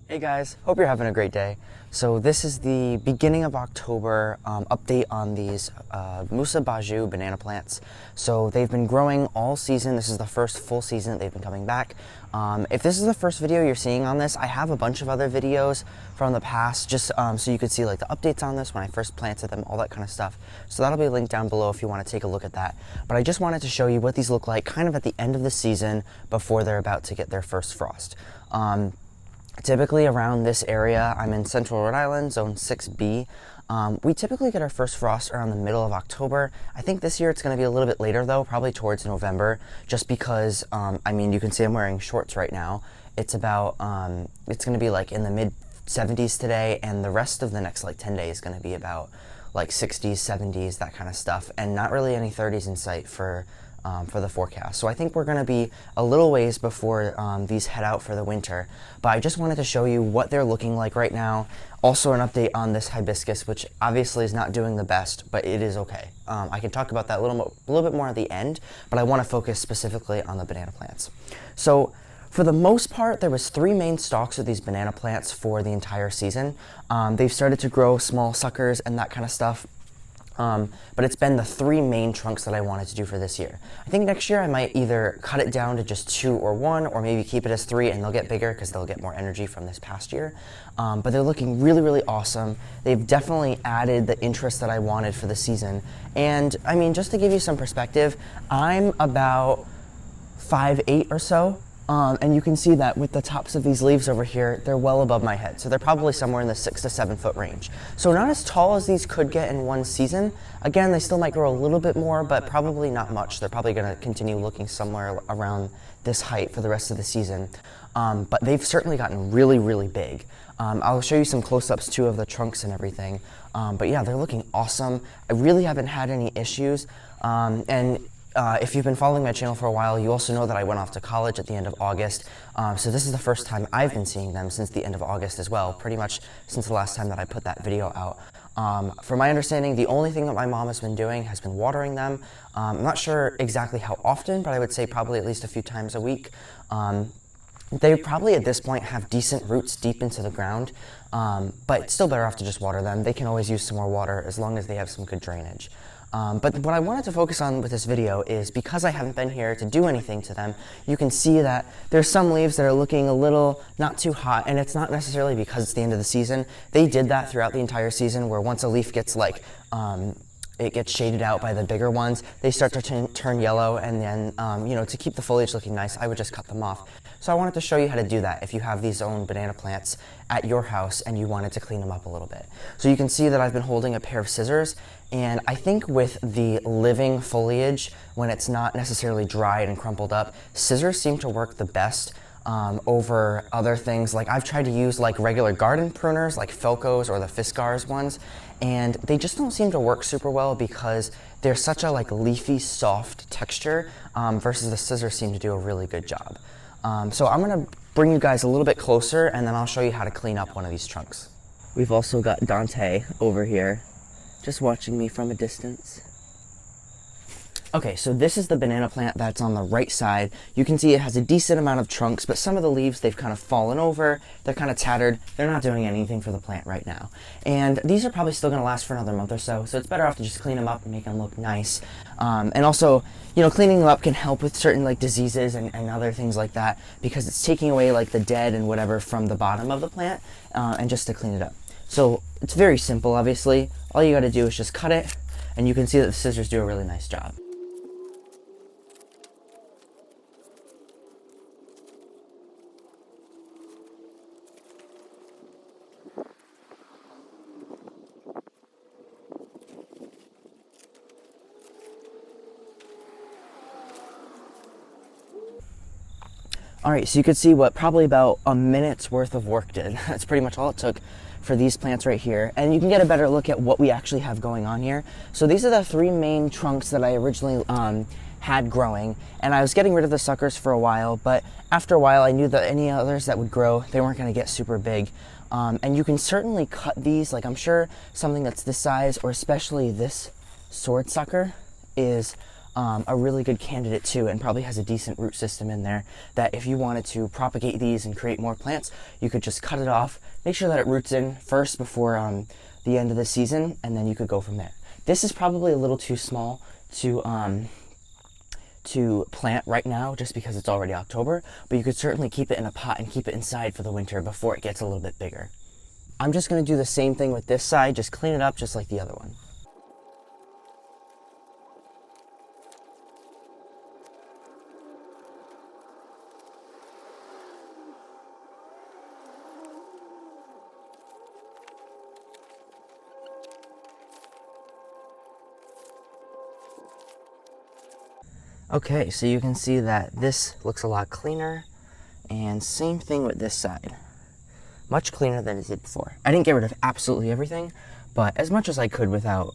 Hey guys, hope you're having a great day. So this is the beginning of October update on these Musa Basjoo banana plants. So they've been growing all season. This is the first full season that they've been coming back. If this is the first video you're seeing on this, I have a bunch of other videos from the past just so you could see like the updates on this when I first planted them, all that kind of stuff. So that'll be linked down below if you want to take a look at that. But I just wanted to show you what these look like kind of at the end of the season before they're about to get their first frost. Typically around this area, I'm in Central Rhode Island, Zone 6B. We typically get our first frost around the middle of October. I think this year it's going to be a little bit later though, probably towards November, just because, I mean, you can see I'm wearing shorts right now. It's about, it's going to be like in the mid 70s today, and the rest of the next like 10 days is going to be about like 60s, 70s, that kind of stuff, and not really any 30s in sight for the forecast. So I think we're going to be a little ways before these head out for the winter, but I just wanted to show you what they're looking like right now. Also an update on this hibiscus, which obviously is not doing the best, but it is okay. I can talk about that a little bit more at the end, but I want to focus specifically on the banana plants. So for the most part, there was 3 main stalks of these banana plants for the entire season. They've started to grow small suckers and that kind of stuff. But it's been the 3 main trunks that I wanted to do for this year. I think next year I might either cut it down to just 2 or 1, or maybe keep it as 3 and they'll get bigger because they'll get more energy from this past year. But they're looking really, really awesome. They've definitely added the interest that I wanted for the season. And I mean, just to give you some perspective, I'm about 5'8" or so. And you can see that with the tops of these leaves over here, they're well above my head. So they're probably somewhere in the 6 to 7 foot range. So not as tall as these could get in one season. Again, they still might grow a little bit more, but probably not much. They're probably going to continue looking somewhere around this height for the rest of the season. But they've certainly gotten really, really big. I'll show you some close-ups too of the trunks and everything. But yeah, they're looking awesome. I really haven't had any issues. If you've been following my channel for a while, you also know that I went off to college at the end of August. So this is the first time I've been seeing them since the end of August as well, pretty much since the last time that I put that video out. From my understanding, the only thing that my mom has been doing has been watering them. I'm not sure exactly how often, but I would say probably at least a few times a week. They probably at this point have decent roots deep into the ground, but it's still better off to just water them. They can always use some more water as long as they have some good drainage. But what I wanted to focus on with this video is because I haven't been here to do anything to them, you can see that there's some leaves that are looking a little not too hot, and it's not necessarily because it's the end of the season. They did that throughout the entire season, where once a leaf gets like, it gets shaded out by the bigger ones, they start to turn yellow, and then, you know, to keep the foliage looking nice, I would just cut them off. So I wanted to show you how to do that if you have these own banana plants at your house and you wanted to clean them up a little bit. So you can see that I've been holding a pair of scissors, and I think with the living foliage, when it's not necessarily dried and crumpled up, scissors seem to work the best over other things. Like I've tried to use like regular garden pruners like Felco's or the Fiskars ones, and they just don't seem to work super well because they're such a like leafy soft texture versus the scissors seem to do a really good job. So I'm going to bring you guys a little bit closer, and then I'll show you how to clean up one of these trunks. We've also got Dante over here just watching me from a distance. Okay, so this is the banana plant that's on the right side. You can see it has a decent amount of trunks, but some of the leaves, they've kind of fallen over. They're kind of tattered. They're not doing anything for the plant right now. And these are probably still going to last for another month or so, so it's better off to just clean them up and make them look nice. And also, you know, cleaning them up can help with certain like diseases and other things like that, because it's taking away like the dead and whatever from the bottom of the plant, and just to clean it up. So it's very simple, obviously. All you got to do is just cut it, and you can see that the scissors do a really nice job. All right, so you could see what probably about a minute's worth of work did. That's pretty much all it took for these plants right here. And you can get a better look at what we actually have going on here. So these are the 3 main trunks that I originally had growing, and I was getting rid of the suckers for a while, but after a while I knew that any others that would grow, they weren't gonna get super big. And you can certainly cut these, like I'm sure something that's this size, or especially this sword sucker, is a really good candidate too, and probably has a decent root system in there that if you wanted to propagate these and create more plants, you could just cut it off, make sure that it roots in first before the end of the season, and then you could go from there. This is probably a little too small to plant right now just because it's already October, but you could certainly keep it in a pot and keep it inside for the winter before it gets a little bit bigger. I'm just going to do the same thing with this side, just clean it up just like the other one. Okay, so you can see that this looks a lot cleaner, and same thing with this side. Much cleaner than it did before. I didn't get rid of absolutely everything, but as much as I could without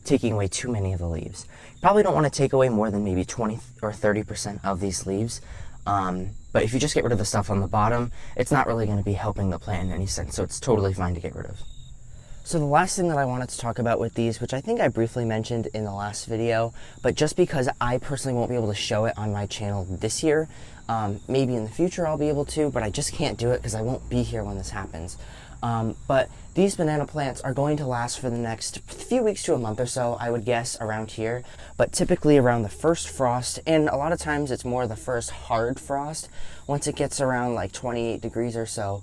taking away too many of the leaves. You probably don't want to take away more than maybe 20 or 30% of these leaves, but if you just get rid of the stuff on the bottom, it's not really going to be helping the plant in any sense, so it's totally fine to get rid of. So the last thing that I wanted to talk about with these, which I think I briefly mentioned in the last video, but just because I personally won't be able to show it on my channel this year, maybe in the future I'll be able to, but I just can't do it because I won't be here when this happens. But these banana plants are going to last for the next few weeks to a month or so, I would guess, around here, but typically around the first frost, and a lot of times it's more the first hard frost. Once it gets around like 28 degrees or so,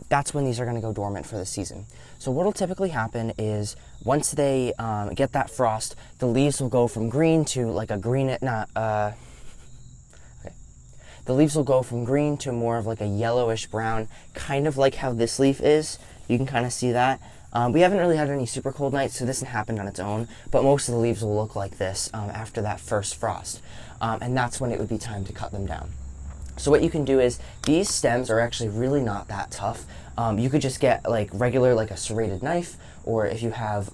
that's when these are going to go dormant for the season. So what will typically happen is once they get that frost, the leaves will go from green to like a the leaves will go from green to more of like a yellowish brown, kind of like how this leaf is. You can kind of see that. We haven't really had any super cold nights, so this happened on its own, but most of the leaves will look like this after that first frost. And that's when it would be time to cut them down. So what you can do is, these stems are actually really not that tough. You could just get like regular, like a serrated knife, or if you have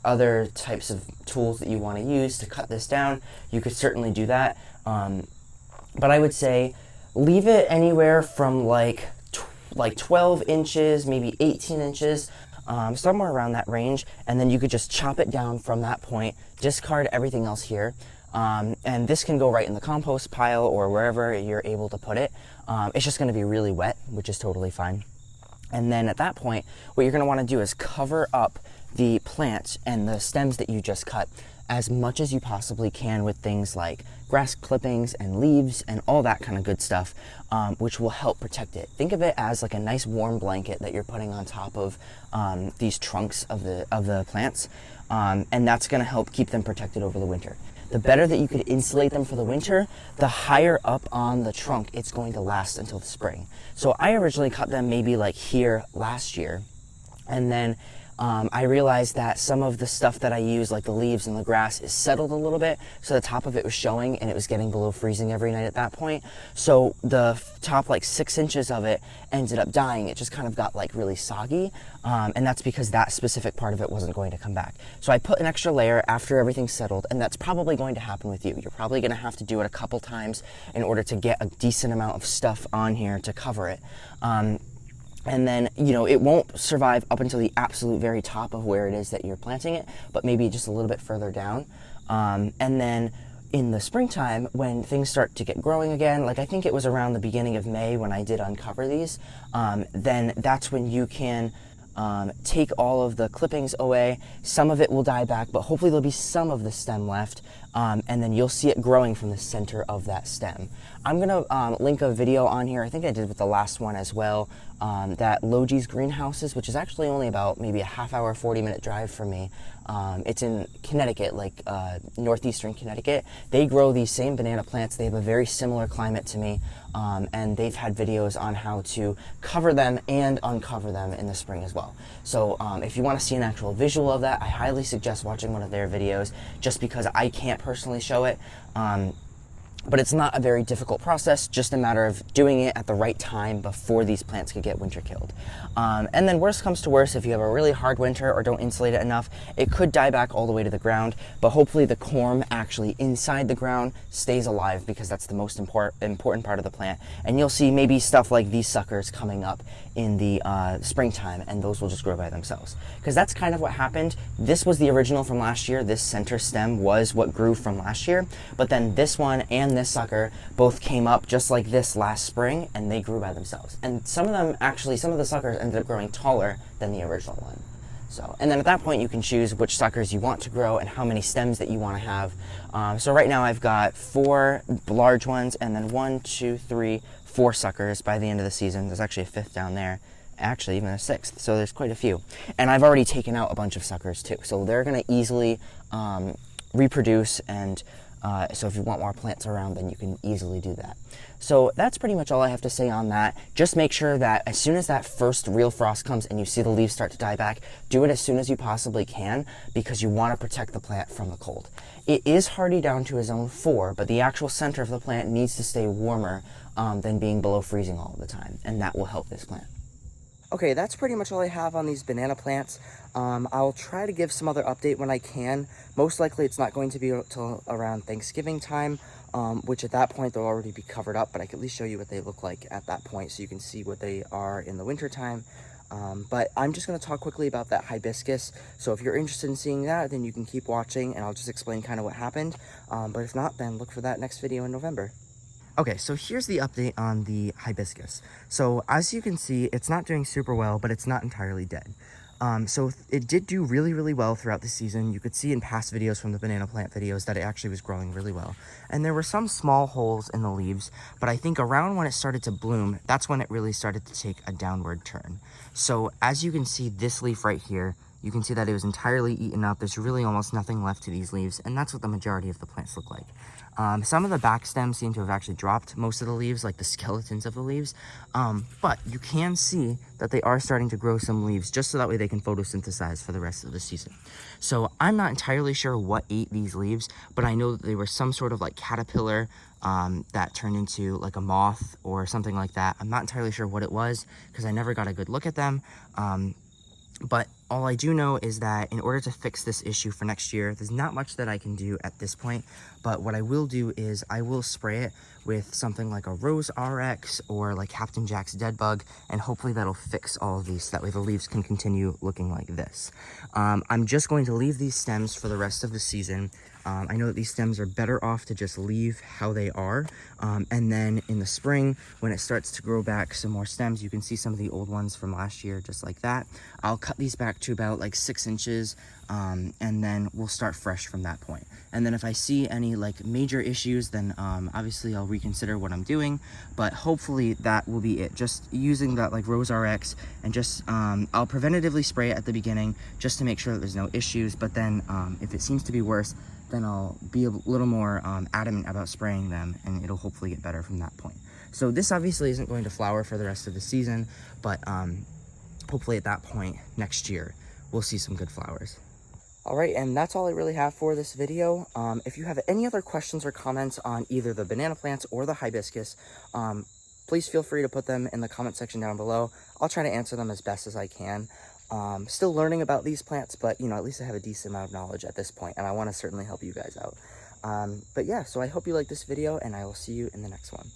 other types of tools that you want to use to cut this down, you could certainly do that. But I would say leave it anywhere from like 12 inches, maybe 18 inches, somewhere around that range, and then you could just chop it down from that point, discard everything else here. And this can go right in the compost pile or wherever you're able to put it. It's just going to be really wet, which is totally fine. And then at that point, what you're going to want to do is cover up the plant and the stems that you just cut as much as you possibly can with things like grass clippings and leaves and all that kind of good stuff, which will help protect it. Think of it as like a nice warm blanket that you're putting on top of these trunks of the plants, and that's going to help keep them protected over the winter. The better that you could insulate them for the winter, the higher up on the trunk it's going to last until the spring. So I originally cut them maybe like here last year, and then I realized that some of the stuff that I use, like the leaves and the grass, is settled a little bit, so the top of it was showing and it was getting below freezing every night at that point. So the top like 6 inches of it ended up dying. It just kind of got like really soggy, and that's because that specific part of it wasn't going to come back. So I put an extra layer after everything's settled, and that's probably going to happen with you. You're probably going to have to do it a couple times in order to get a decent amount of stuff on here to cover it. And then, you know, it won't survive up until the absolute very top of where it is that you're planting it, but maybe just a little bit further down. And then in the springtime, when things start to get growing again, like I think it was around the beginning of May when I did uncover these, then that's when you can take all of the clippings away. Some of it will die back, but hopefully there'll be some of the stem left, and then you'll see it growing from the center of that stem. I'm going to link a video on here, I think I did with the last one as well, that Logi's greenhouses, which is actually only about maybe a half-hour, 40-minute drive from me. It's in Connecticut, like northeastern Connecticut. They grow these same banana plants. They have a very similar climate to me, and they've had videos on how to cover them and uncover them in the spring as well. So if you want to see an actual visual of that, I highly suggest watching one of their videos, just because I can't personally show it. But it's not a very difficult process, just a matter of doing it at the right time before these plants could get winter killed. And then worst comes to worst, if you have a really hard winter or don't insulate it enough, it could die back all the way to the ground, but hopefully the corm actually inside the ground stays alive, because that's the most important part of the plant. And you'll see maybe stuff like these suckers coming up in the springtime, and those will just grow by themselves. Because that's kind of what happened. This was the original from last year. This center stem was what grew from last year, but then this one and this sucker both came up just like this last spring, and they grew by themselves. And some of the suckers ended up growing taller than the original one. So, and then at that point you can choose which suckers you want to grow and how many stems that you want to have. So right now I've got 4 large ones, and then 1, 2, 3, 4 suckers by the end of the season. There's actually a 5th down there, actually even a 6th, so there's quite a few. And I've already taken out a bunch of suckers too, so they're going to easily reproduce, and so if you want more plants around, then you can easily do that. So that's pretty much all I have to say on that. Just make sure that as soon as that first real frost comes and you see the leaves start to die back, do it as soon as you possibly can, because you want to protect the plant from the cold. It is hardy down to a zone 4, but the actual center of the plant needs to stay warmer than being below freezing all the time, and that will help this plant. Okay, that's pretty much all I have on these banana plants. I'll try to give some other update when I can. Most likely it's not going to be until around Thanksgiving time, which at that point they'll already be covered up, but I can at least show you what they look like at that point so you can see what they are in the winter time. But I'm just going to talk quickly about that hibiscus. So if you're interested in seeing that, then you can keep watching and I'll just explain kind of what happened. But if not, then look for that next video in November. Okay, so here's the update on the hibiscus. So as you can see, it's not doing super well, but it's not entirely dead. So it did do really, really well throughout the season. You could see in past videos from the banana plant videos that it actually was growing really well. And there were some small holes in the leaves, but I think around when it started to bloom, that's when it really started to take a downward turn. So as you can see this leaf right here, you can see that it was entirely eaten up. There's really almost nothing left to these leaves, and that's what the majority of the plants look like. Some of the back stems seem to have actually dropped most of the leaves, like the skeletons of the leaves, but you can see that they are starting to grow some leaves just so that way they can photosynthesize for the rest of the season. So I'm not entirely sure what ate these leaves, but I know that they were some sort of like caterpillar that turned into like a moth or something like that. I'm not entirely sure what it was because I never got a good look at them. But all I do know is that in order to fix this issue for next year, there's not much that I can do at this point. But what I will do is I will spray it with something like a Rose RX or like Captain Jack's Dead Bug, and hopefully that'll fix all of these. So that way the leaves can continue looking like this. I'm just going to leave these stems for the rest of the season. I know that these stems are better off to just leave how they are. And then in the spring, when it starts to grow back some more stems, you can see some of the old ones from last year, just like that. I'll cut these back to about like 6 inches, and then we'll start fresh from that point. And then if I see any like major issues, then obviously I'll reconsider what I'm doing, but hopefully that will be it. Just using that like Rose RX, and just I'll preventatively spray it at the beginning just to make sure that there's no issues. But then if it seems to be worse, then I'll be a little more adamant about spraying them, and it'll hopefully get better from that point. So this obviously isn't going to flower for the rest of the season, but hopefully at that point next year, we'll see some good flowers. All right, and that's all I really have for this video. If you have any other questions or comments on either the banana plants or the hibiscus, please feel free to put them in the comment section down below. I'll try to answer them as best as I can. Still learning about these plants, but you know, at least I have a decent amount of knowledge at this point, and I want to certainly help you guys out. But yeah, so I hope you like this video, and I will see you in the next one.